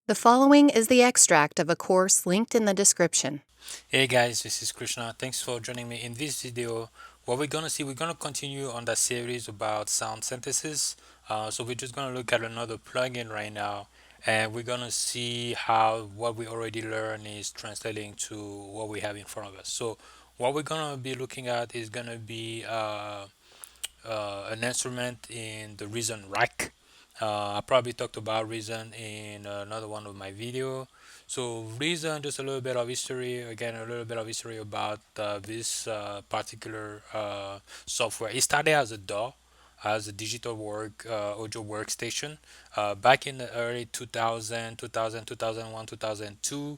The following is the extract of a course linked in the description. Hey guys, this is Krishna. Thanks for joining me in this video. What we're gonna see, we're gonna continue on that series about sound synthesis. So we're just gonna look at another plugin right now, and we're gonna see how what we already learned is translating to what we have in front of us. So what we're gonna be looking at is gonna be an instrument in the Reason rack. I probably talked about Reason in another one of my video. So Reason, just a little bit of history. Again, a little bit of history about this particular software. It started as a DAW, as a digital work audio workstation back in the early 2000, 2000, 2001, 2002.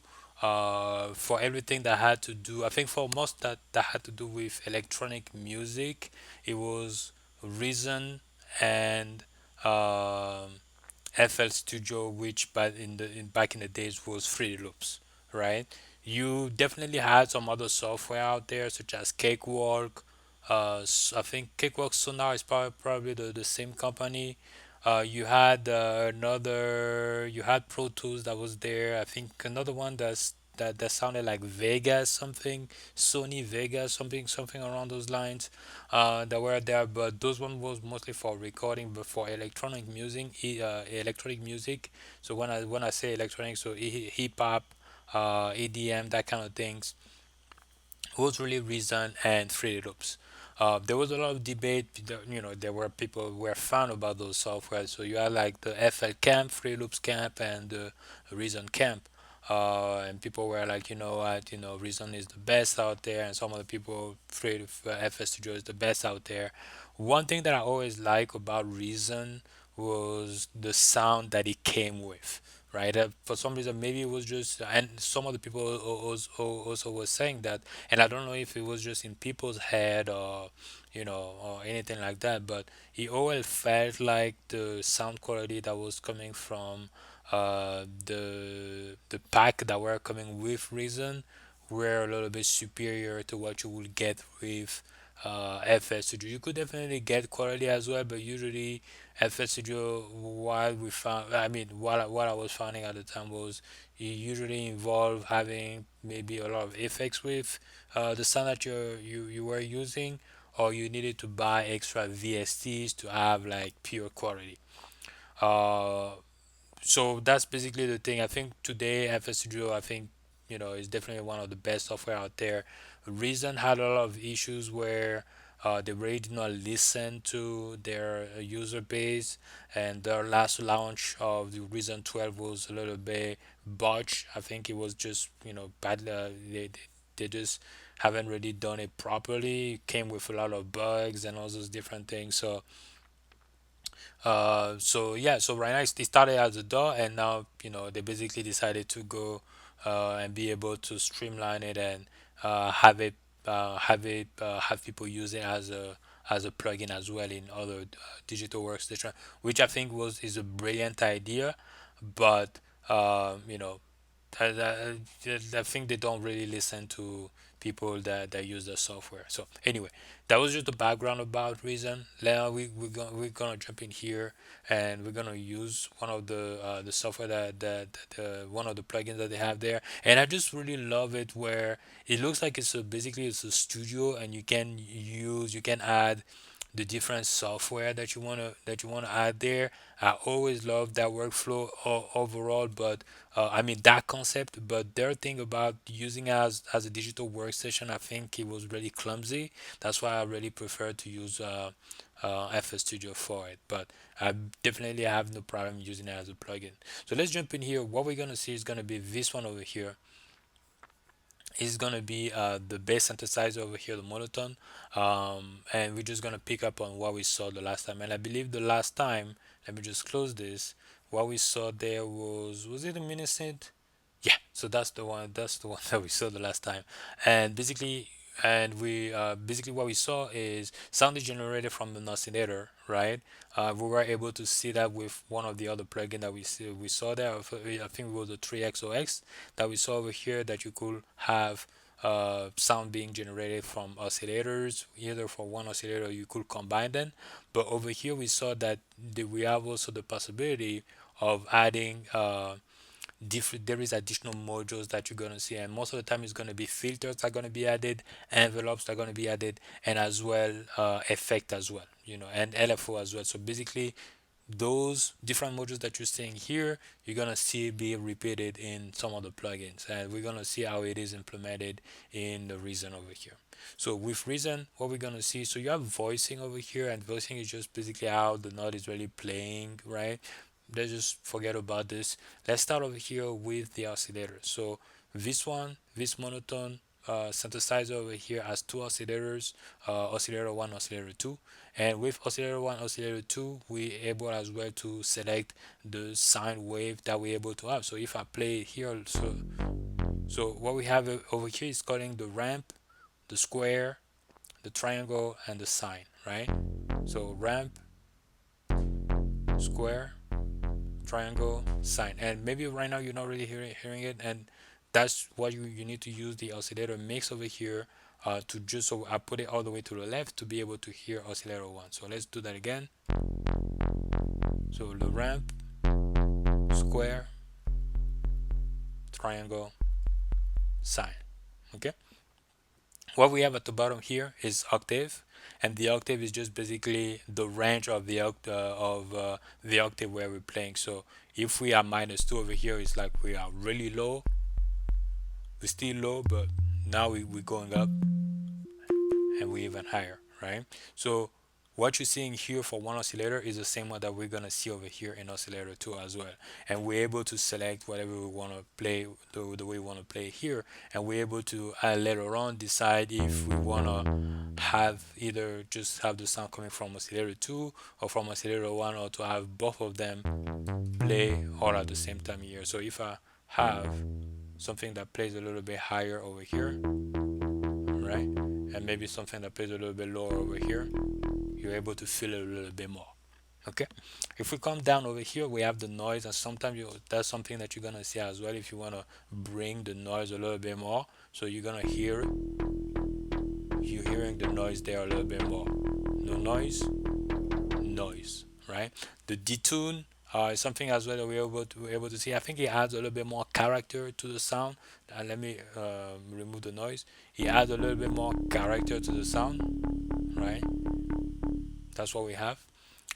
For everything that had to do, I think for most that had to do with electronic music, it was Reason and um, FL Studio, which back in the days was Fruity Loops, right? You definitely had some other software out there, such as Cakewalk. I think Cakewalk Sonar is probably the same company. You had Pro Tools that was there. I think another one that sounded like Vegas something, Sony Vegas something around those lines that were there. But those one was mostly for recording, but for electronic music. So when I say electronic, so hip hop, EDM, that kind of things was really Reason and Fruity Loops. There was a lot of debate. There were people who were fan about those software. So you had like the FL camp, Fruity Loops camp, and the Reason camp. And people were like, you know what, Reason is the best out there, and some of the people afraid of FS Studio is the best out there. One thing that I always like about Reason was the sound that it came with, right? For some reason, maybe it was just, and some of the people also was saying that, and I don't know if it was just in people's head or, or anything like that, but it always felt like the sound quality that was coming from the pack that were coming with Reason were a little bit superior to what you would get with FS Studio. You could definitely get quality as well, but usually FS Studio, what I was finding at the time was it usually involved having maybe a lot of effects with the sound that you were using, or you needed to buy extra VSTs to have like pure quality. Uh, so that's basically the thing. I think today FS Studio, I think, is definitely one of the best software out there. Reason had a lot of issues where they really did not listen to their user base, and their last launch of the Reason 12 was a little bit botched. I think it was just bad. They just haven't really done it properly. It came with a lot of bugs and all those different things. So yeah, so right now it started as a DAW, and now they basically decided to go and be able to streamline it and have people use it as a plugin as well in other digital workstation, which I think was is a brilliant idea, but I think they don't really listen to people that use the software. So anyway, that was just the background about Reason. Now we're gonna jump in here, and we're gonna use one of the software that one of the plugins that they have there. And I just really love it where it looks like basically it's a studio, and you can add the different software that you wanna add there. I always love that workflow overall, but I mean that concept. But their thing about using as a digital workstation, I think it was really clumsy. That's why I really prefer to use FS Studio for it. But I definitely have no problem using it as a plugin. So let's jump in here. What we're gonna see is gonna be this one over here is gonna be the bass synthesizer over here, the monotone, and we're just gonna pick up on what we saw the last time. And I believe the last time, let me just close this. What we saw there was it a minisynth? Yeah, so that's the one. That's the one that we saw the last time. And basically what we saw is sound is generated from the oscillator, right? We were able to see that with one of the other plugin that we saw there. I think it was the 3XOX that we saw over here, that you could have sound being generated from oscillators, either for one oscillator you could combine them. But over here we saw that we have also the possibility of adding there is additional modules that you're gonna see, and most of the time it's gonna be filters that are gonna be added, envelopes that are gonna be added, and as well effect as well, and LFO as well. So basically those different modules that you're seeing here, you're gonna see be repeated in some of the plugins, and we're gonna see how it is implemented in the Reason over here. So with Reason, what we're gonna see, so you have voicing over here, and voicing is just basically how the note is really playing, right? Let's just forget about this. Let's start over here with the oscillator. So this monotone synthesizer over here has two oscillators, oscillator 1, oscillator 2, and with oscillator 1, oscillator 2, we able as well to select the sine wave that we're able to have. So if I play here, so what we have over here is calling the ramp, the square, the triangle, and the sine, right? So ramp, square, triangle, sine, and maybe right now you're not really hearing it, and that's what you need to use the oscillator mix over here to just, so I put it all the way to the left to be able to hear oscillator 1. So let's do that again. So the ramp, square, triangle, sine. Okay, what we have at the bottom here is octave, and the octave is just basically the range of the octave where we're playing. So if we are -2 over here, it's like we are really low, we're still low, but now we're going up and we're even higher, right? So what you're seeing here for one oscillator is the same one that we're gonna see over here in oscillator 2 as well, and we're able to select whatever we want to play, the way we want to play here, and we're able to later on decide if we want to have either just have the sound coming from oscillator 2 or from oscillator 1, or to have both of them play all at the same time here. So if I have something that plays a little bit higher over here, right, and maybe something that plays a little bit lower over here, you're able to feel it a little bit more. Okay, if we come down over here, we have the noise, and sometimes that's something that you're gonna see as well if you want to bring the noise a little bit more. So you're gonna hear it, you're hearing the noise there a little bit more. No noise, noise, right? The detune is something as well that we're able to see. I think it adds a little bit more character to the sound. Let me remove the noise. It adds a little bit more character to the sound, right? That's what we have.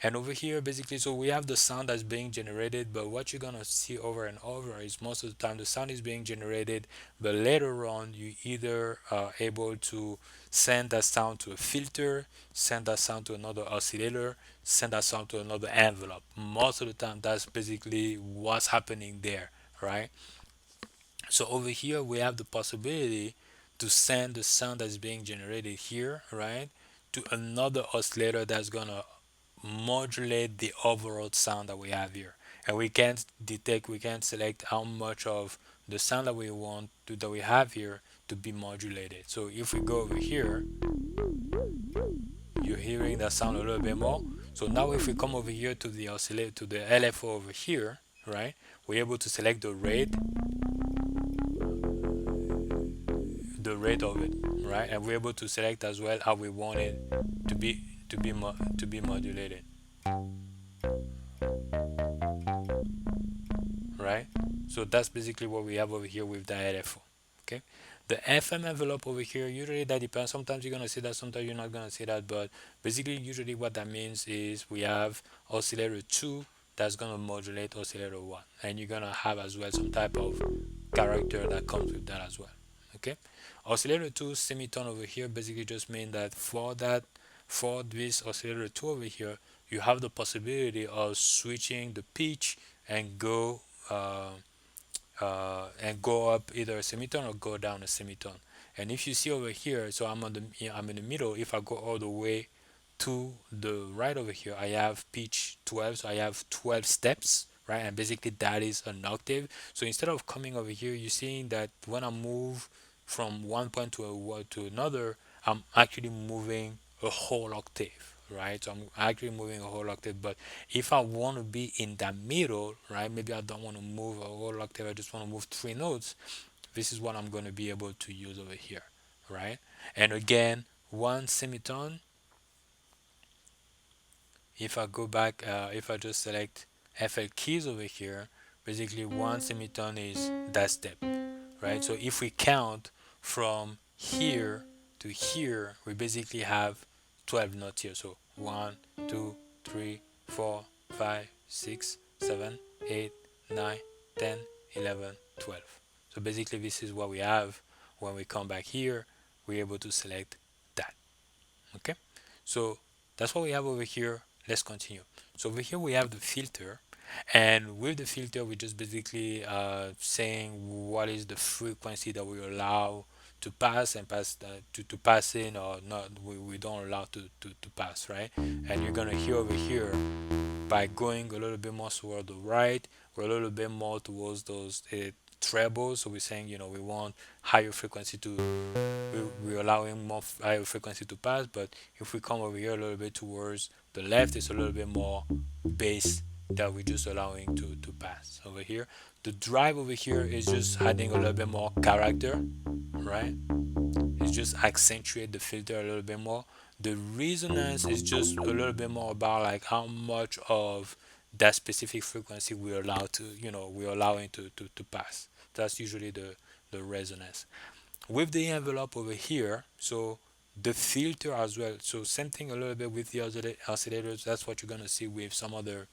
And over here, basically, so we have the sound that's being generated, but what you're gonna see over and over is most of the time the sound is being generated, but later on you either are able to send that sound to a filter, send that sound to another oscillator, send that sound to another envelope. Most of the time that's basically what's happening there, right? So over here we have the possibility to send the sound that's being generated here, right, to another oscillator that's gonna modulate the overall sound that we have here. And we can't select how much of the sound that we want to, that we have here, to be modulated. So if we go over here, you're hearing that sound a little bit more. So now if we come over here to the oscillator, to the LFO over here, right, we're able to select the rate of it, right, and we're able to select as well how we want it to be to be modulated, right? So that's basically what we have over here with the LFO. Okay, the FM envelope over here, usually that depends. Sometimes you're gonna see that, sometimes you're not gonna see that, but basically usually what that means is we have oscillator 2 that's gonna modulate oscillator 1, and you're gonna have as well some type of character that comes with that as well. Okay, oscillator 2 semitone over here basically just mean that for this oscillator 2 over here, you have the possibility of switching the pitch and uh, go up either a semitone or go down a semitone. And if you see over here, so I'm in the middle. If I go all the way to the right over here, I have pitch 12, so I have 12 steps, right? And basically that is an octave. So instead of coming over here, you're seeing that when I move from one point to another, I'm actually moving a whole octave, right? So I'm actually moving a whole octave. But if I want to be in the middle, right, maybe I don't want to move a whole octave, I just want to move 3 notes, this is what I'm going to be able to use over here, right? And again, one semitone, if I go back, if I just select FL keys over here, Basically, one semitone is that step, right? So if we count from here to here, we basically have 12 notes here. So 1, 2, 3, 4, 5, 6, 7, 8, 9, 10, 11, 12. So basically, this is what we have. When we come back here, we're able to select that. Okay, so that's what we have over here. Let's continue. So over here we have the filter, and with the filter we just basically saying what is the frequency that we allow to pass and pass to pass in, or not, we don't allow to pass, right? And you're gonna hear over here, by going a little bit more toward the right, or a little bit more towards those trebles. So we're saying, we want higher frequency to, we're allowing more higher frequency to pass. But if we come over here a little bit towards the left, it's a little bit more bass that we're just allowing to pass over here. The drive over here is just adding a little bit more character, right? It's just accentuate the filter a little bit more. The resonance is just a little bit more about like how much of that specific frequency we're allowed to, we're allowing to pass. That's usually the resonance. With the envelope over here, so the filter as well. So same thing a little bit with the oscillators. That's what you're gonna see with some other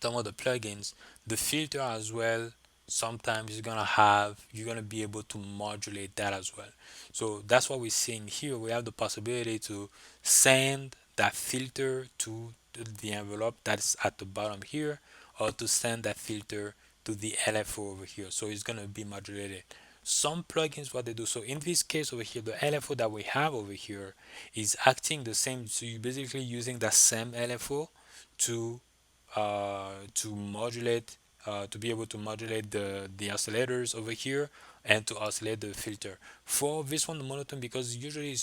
plugins. The filter as well, sometimes you're gonna be able to modulate that as well. So that's what we're seeing here. We have the possibility to send that filter to the envelope that's at the bottom here, or to send that filter to the LFO over here. So it's gonna be modulated. Some plugins, what they do, so in this case over here, the LFO that we have over here is acting the same. So you're basically using the same LFO to modulate, to be able to modulate the oscillators over here, and to oscillate the filter. For this one, the monotone, because usually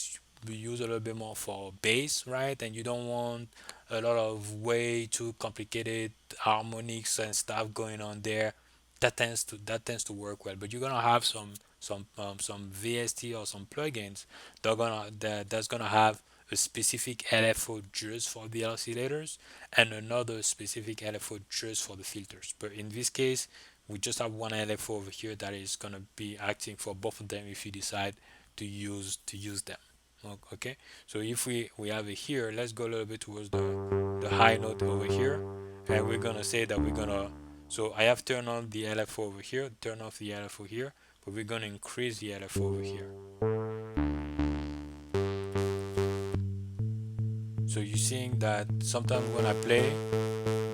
we use a little bit more for bass, right? And you don't want a lot of way too complicated harmonics and stuff going on there. That tends to work well. But you're gonna have some VST or some plugins that's gonna have a specific LFO just for the oscillators, and another specific LFO just for the filters. But in this case, we just have one LFO over here that is gonna be acting for both of them if you decide to use them. Okay, so if we have it here, let's go a little bit towards the high note over here, and we're gonna say that we're gonna. So I have turned on the LFO over here, turn off the LFO here, but we're gonna increase the LFO over here. So you're seeing that sometimes when I play,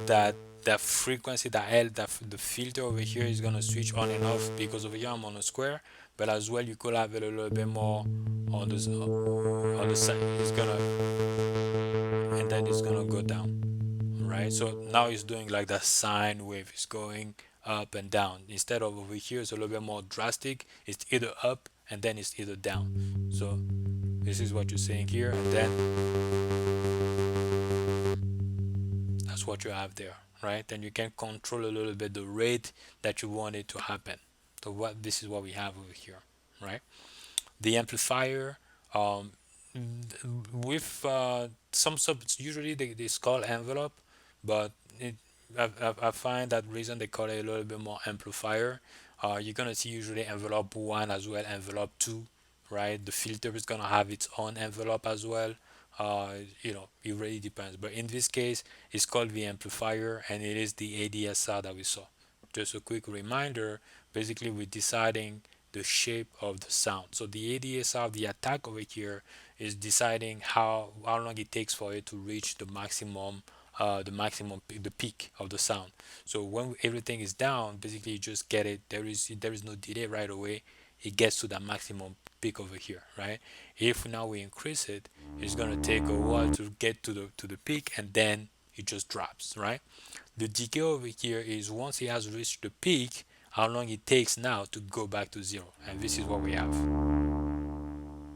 that that frequency, the filter over here is gonna switch on and off, because over here I'm on a square, but as well you could have it a little bit more on the side. It's gonna, and then it's gonna go down, right? So now it's doing like that sine wave. It's going up and down. Instead of over here, it's a little bit more drastic. It's either up and then it's either down. So this is what you're seeing here, and then that's what you have there, right? Then you can control a little bit the rate that you want it to happen. So this is what we have over here, right? The amplifier, um, with some subs, usually it's called envelope, but I find that reason they call it a little bit more amplifier. You're gonna see usually envelope 1 as well, envelope 2, right? The filter is gonna have its own envelope as well. It really depends, but in this case it's called the amplifier, and it is the ADSR that we saw. Just a quick reminder, basically we're deciding the shape of the sound. So the ADSR, the attack over here, is deciding how long it takes for it to reach the peak of the sound. So when everything is down, basically you just get it. There is no delay right away. It gets to the maximum peak over here, right? If now we increase it, it's gonna take a while to get to the peak, and then it just drops, right? The decay over here is once it has reached the peak, how long it takes now to go back to zero, and this is what we have,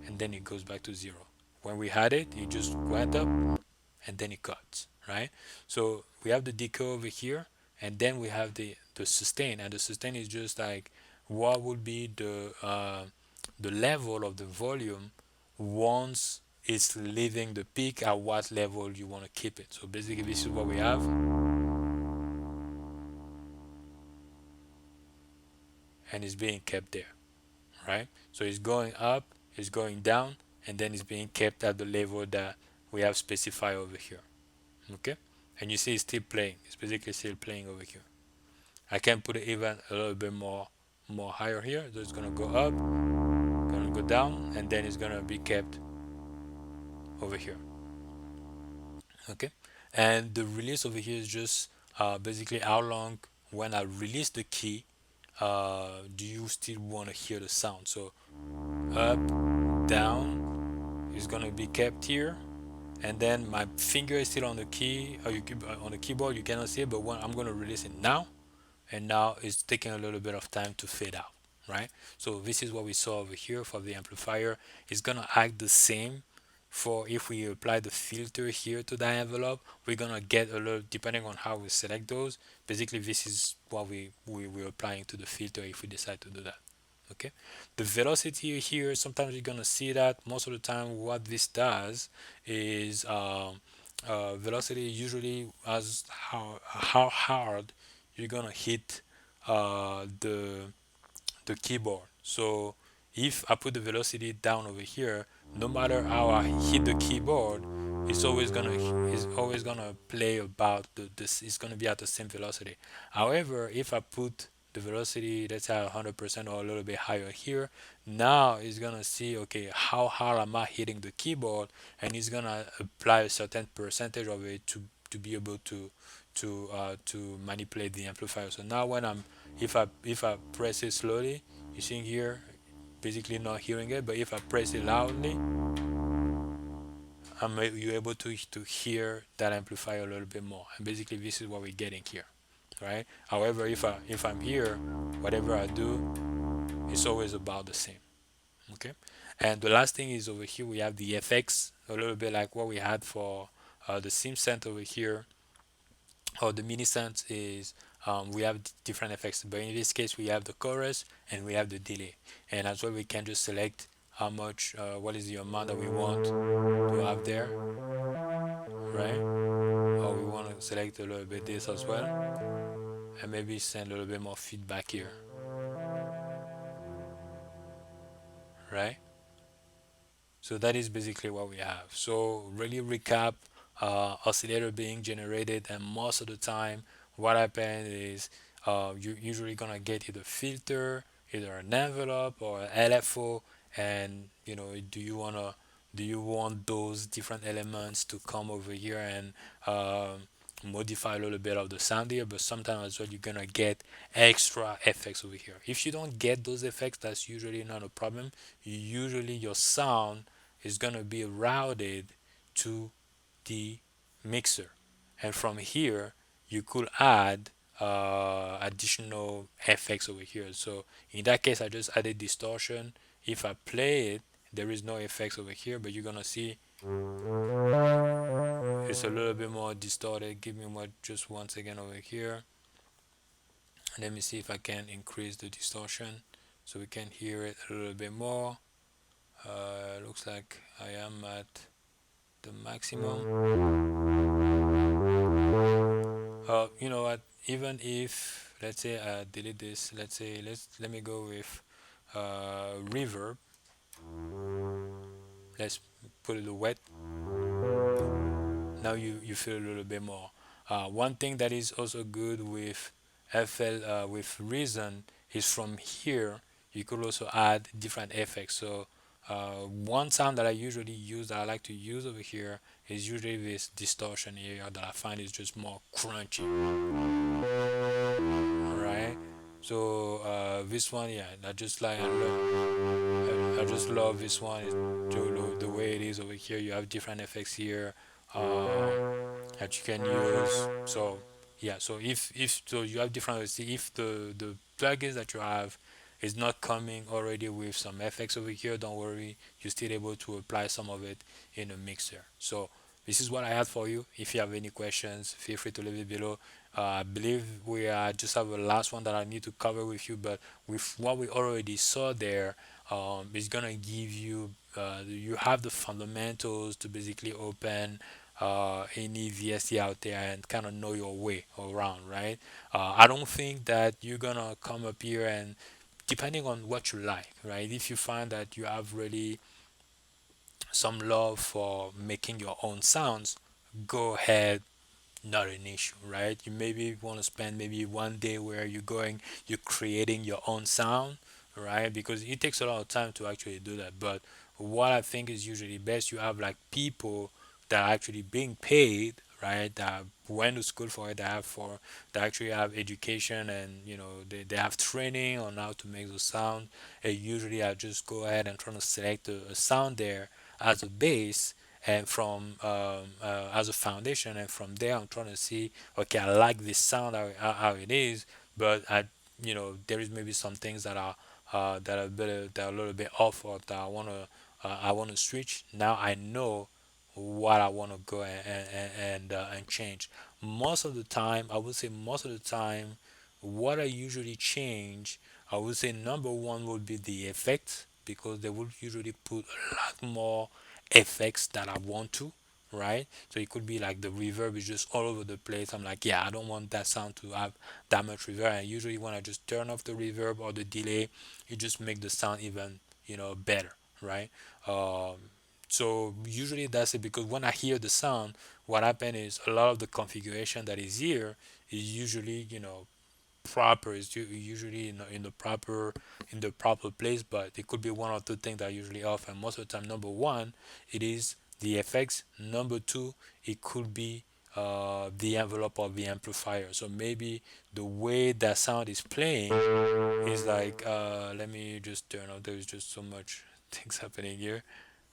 and then it goes back to zero. When we had it, it just went up and then it cuts, right? So we have the decay over here, and then we have the sustain, and the sustain is just like what would be the level of the volume once it's leaving the peak, at what level you want to keep it. So basically this is what we have. and it's being kept there, right? So it's going up, it's going down, and then it's being kept at the level that we have specified over here. Okay, and you see it's still playing. It's basically still playing over here. I can put it even a little bit more higher here. So it's gonna go up, gonna go down, and then it's gonna be kept over here. Okay, and the release over here is just basically how long when I release the key do you still want to hear the sound. So up, down is gonna be kept here, and then my finger is still on the key, or on the keyboard. You cannot see it, but when I'm gonna release it now, and now it's taking a little bit of time to fade out, right? So this is what we saw over here for the amplifier. It's gonna act the same for if we apply the filter here to the envelope. We're gonna get a little, depending on how we select those. Basically, this is what we're applying to the filter if we decide to do that. Okay, the velocity here, sometimes you're gonna see that. Most of the time what this does is velocity usually as how hard you're gonna hit the keyboard. So if I put the velocity down over here, no matter how I hit the keyboard, it's always gonna play about this. It's gonna be at the same velocity. However, if I put the velocity, let's say 100% or a little bit higher here, now it's gonna see, okay, how hard am I hitting the keyboard, and it's gonna apply a certain percentage of it to be able to manipulate the amplifier. So now when I'm if I press it slowly, you see here basically not hearing it, but if I press it loudly, you're able to hear that amplifier a little bit more. And basically this is what we're getting here, right? However, if I'm here, whatever I do, it's always about the same. Okay, and the last thing is over here we have the FX, a little bit like what we had for the sim cent over here, or the mini sense is we have different effects, but in this case we have the chorus and we have the delay, and as well we can just select how much what is the amount that we want to have there, right? Or we want to select a little bit this as well, and maybe send a little bit more feedback here, right? So that is basically what we have. So really recap, oscillator being generated, and most of the time what happens is you're usually gonna get either filter, either an envelope or an LFO, and do you want those different elements to come over here and modify a little bit of the sound here, but sometimes as well you're gonna get extra effects over here. If you don't get those effects, that's usually not a problem. Usually your sound is going to be routed to the mixer, and from here you could add additional effects over here. So in that case I just added distortion. If I play it, there is no effects over here, but you're gonna see it's a little bit more distorted. Give me just once again over here. Let me see if I can increase the distortion so we can hear it a little bit more. Looks like I am at the maximum. You know what, even if let's say I delete this, let me go with reverb. Let's put it wet. Now you feel a little bit more. One thing that is also good with FL with Reason is from here you could also add different effects. So one sound that I usually use, that I like to use over here, is usually this distortion area that I find is just more crunchy. Right? So this one, yeah, I just love this one. The way it is over here. You have different effects here that you can use. So yeah, so if so you have different. See if the plugins that you have is not coming already with some effects over here, don't worry, you're still able to apply some of it in a mixer. So this is what I had for you. If you have any questions, feel free to leave it below. I believe we just have a last one that I need to cover with you, but with what we already saw there, it's gonna give you you have the fundamentals to basically open any VST out there and kind of know your way around, right? I don't think that you're gonna come up here and depending on what you like, right? If you find that you have really some love for making your own sounds, go ahead, not an issue, right? You maybe want to spend maybe one day where you're creating your own sound, right? Because it takes a lot of time to actually do that. But what I think is usually best, you have like people that are actually being paid, right? That went to school for it, that actually have education, and they have training on how to make those sound. And usually I just go ahead and try to select a sound there as a base, and from as a foundation, and from there I'm trying to see, okay, I like this sound how it is, but there is maybe some things that are a little bit off, or that I want to switch. Now I know what I want to go and change. Most of the time, I would say most of the time, what I usually change, I would say number one would be the effects, because they would usually put a lot more effects that I want to, right? So it could be like the reverb is just all over the place. I'm like, yeah, I don't want that sound to have that much reverb. And usually when I just turn off the reverb or the delay, it just make the sound even, better, right? Um, so usually that's it, because when I hear the sound, what happen is a lot of the configuration that is here is usually, proper, is usually in the proper place, but it could be one or two things that are usually off. And most of the time, number one, it is the effects. Number two, it could be the envelope of the amplifier. So maybe the way that sound is playing is like, let me just turn off, there's just so much things happening here.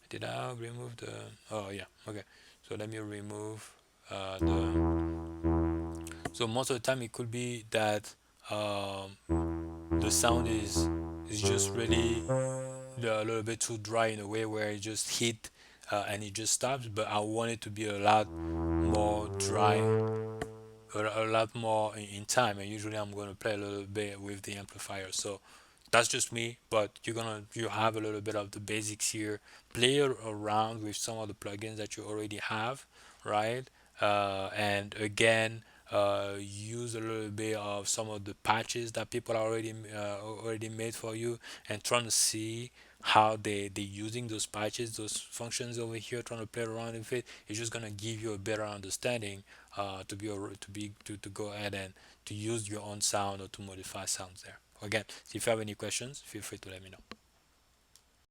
Did I remove the, oh yeah, okay, so let me remove the, so most of the time it could be that um, the sound is just really a little bit too dry, in a way where it just hit and it just stops. But I want it to be a lot more dry, a lot more in time. And usually I'm going to play a little bit with the amplifier. So that's just me, but you have a little bit of the basics here. Play around with some of the plugins that you already have, right? And again, use a little bit of some of the patches that people are already made for you, and trying to see how they using those patches, those functions over here, trying to play around with it. It's just gonna give you a better understanding, to go ahead and to use your own sound, or to modify sounds there. Again, if you have any questions, feel free to let me know.